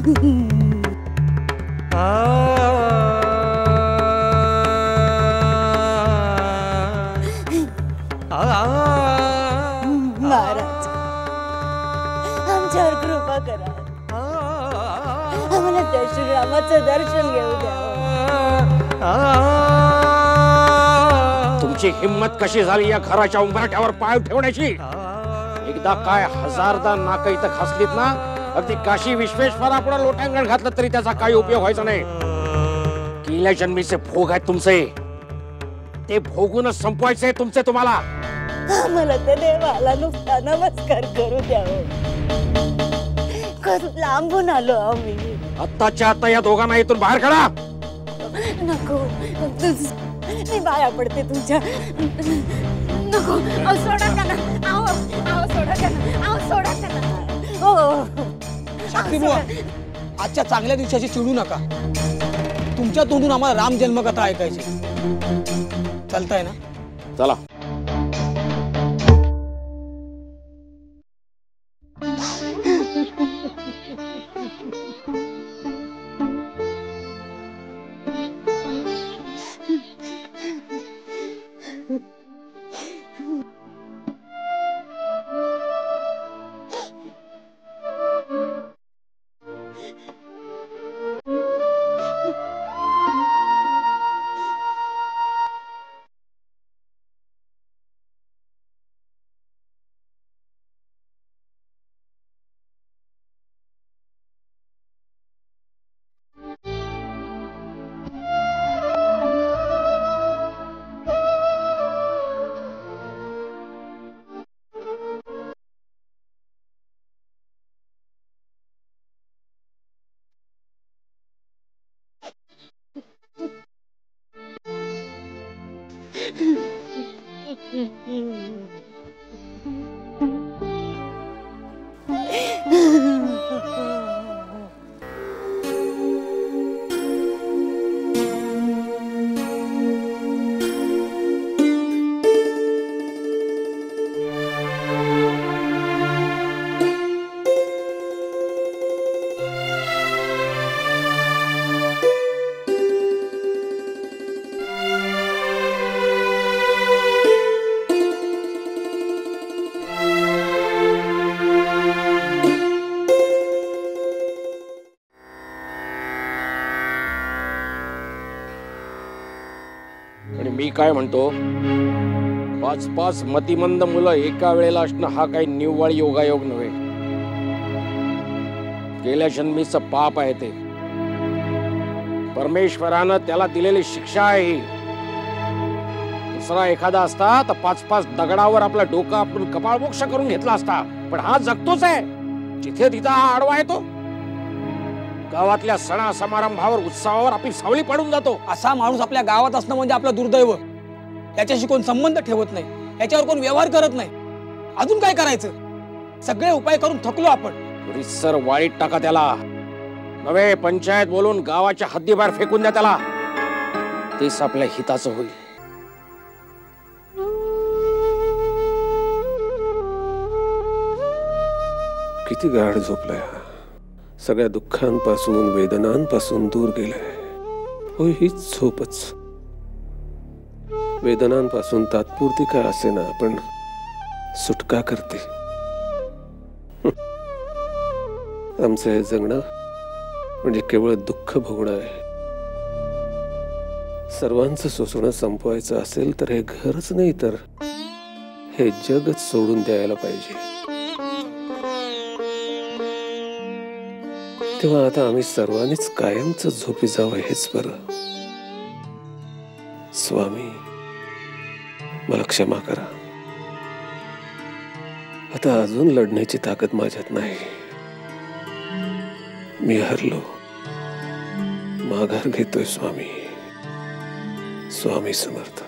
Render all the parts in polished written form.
महाराज आमच्यावर कृपा करा, आम्हाला त्या श्रीरामाचं दर्शन घेऊ द्या। तुमची हिम्मत कशी झाली या घराच्या उंबरठ्यावर पाय ठेवण्याची? एकदा काय हजारदा नाक इथं खासलीत ना, अगदी काशी विश्वेश्वरापुढे लोटांगण घातलं तरी त्याचा काही उपयोग व्हायचा नाही। गेल्या जन्मीचे भोग आहेत तुमचे, ते भोगूनच संपवायचे तुमचे तुम्हाला। आम्हाला त्या देवाला नुसता नमस्कार करू द्या। लांबून आलो आम्ही। आत्ताच्या आता या दोघांना इथून बाहेर काढा। नको, मी पाया पडते तुमच्या। नको, सोडा त्यांना, सोडा त्यांना, सोडा त्यांना। हो शक्ती बुवा, आजच्या चांगल्या दिवसाची चिडू नका। तुमच्या तोंडून आम्हाला राम जन्मकथा ऐकायची। चालताय ना? चला। मी काय म्हणतो, 5-5 मतिमंद मुलं एका वेळेला असणं हा काही निव्वळ योगायोग नव्हे। गेल्या जन्मीचं पाप आहे ते, परमेश्वरानं त्याला दिलेली शिक्षा आहे। दुसरा एखादा असता तर 5-5 दगडावर आपलं डोकं आपण कपाळमोक्ष करून घेतला असता, पण हा जगतोच आहे। जिथे तिथं हा आडवा येतो, गावातल्या सणा समारंभावर उत्सवावर आपली सावली पडून जातो। असा माणूस आपल्या गावात असणं म्हणजे आपलं दुर्दैव। त्याच्याशी कोण संबंध ठेवत नाही, याच्यावर कोण व्यवहार करत नाही। अजून काय करायचं? सगळे उपाय करून थकलो आपण। रिसर वाळीत टाका त्याला, नवे पंचायत बोलून गावाच्या हद्दीबाहेर फेकून द्या त्याला, तेच आपल्या हिताचं होईल। किती गाढ झोपलाय, सगळ्या दुःखांपासून वेदनांपासून दूर गेलाय। हो, हीच झोपच। वेदनांपासून तात्पुरती काय असेना, पण सुटका करते। आमचं हे जगणं म्हणजे केवळ दुःख भोगणं आहे। सर्वांचं शोषण संपवायचं असेल तर हे घरच नाही तर हे जगच सोडून द्यायला पाहिजे। तेव्हा आता आम्ही सर्वांनीच कायमच झोपी जावं हेच बरं। स्वामी, मला क्षमा करा। आता अजून लढण्याची ताकद माझ्यात नाही। मी हरलो, माघार घेतोय स्वामी। स्वामी समर्थ।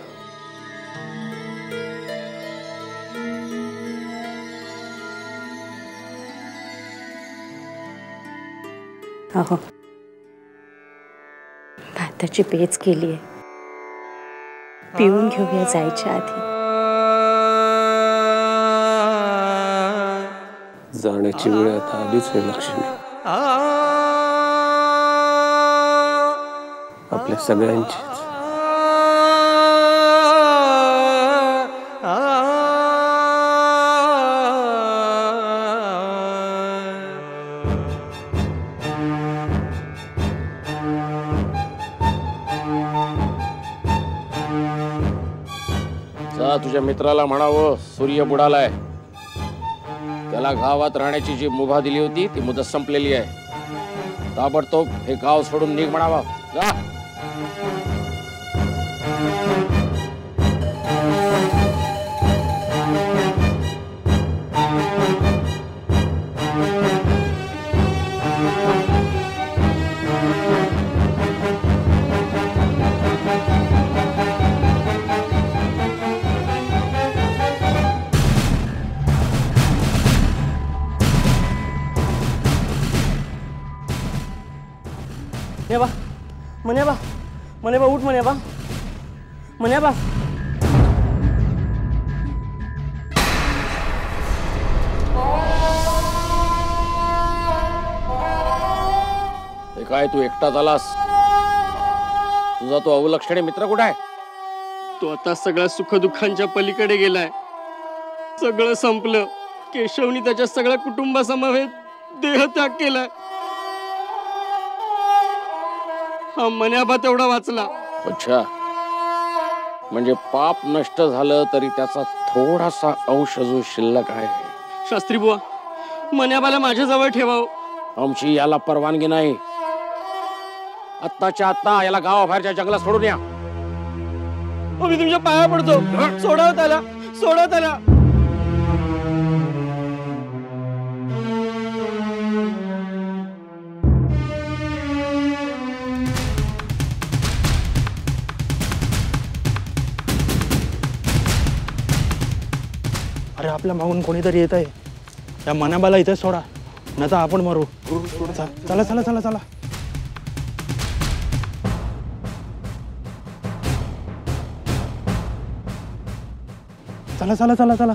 अहो, भाताची पेच केलीये, पिऊन घेऊया जायच्या आधी। जाण्याची वेळ आता आलीच आहे लक्ष्मी। आपल्या सगळ्यांची. जा तुझ्या मित्राला म्हणावं सूर्य बुडालाय. त्याला गावात राहण्याची जी मुभा दिली होती ती मुदत संपलेली आहे. ताबडतोब हे गाव सोडून निघ म्हणावा. जा. म्हणे बा उठ म्हणे बा. हे काय तू एकटाच आलास? तुझा तो अवलक्षणी मित्र कुठे आहे? तो आता सगळ्या सुखदुःखांच्या पलीकडे गेलाय. सगळं संपलं. केशवनी त्याच्या सगळ्या कुटुंबासमवेत देहत्याग केलाय. हा मन्याबा तेवढा वाचला. अच्छा, म्हणजे पाप नष्ट झालं तरी त्याचा थोडासा अंश जो शिल्लक आहे. शास्त्री बुवा, मन्याबाला माझ्या जवळ ठेवाव. आमची याला परवानगी नाही. आत्ताच्या आत्ता याला गावाबाहेरच्या जंगलात सोडून या. मी तुमच्या पाया पडतो. सोडव त्याला, सोडव त्याला. अरे आपल्या मागून कोणीतरी येत आहे. त्या मन्याबाला इथे सोडा, नाही तर आपण मरू. चला चला चला चला. चला चला चला चला.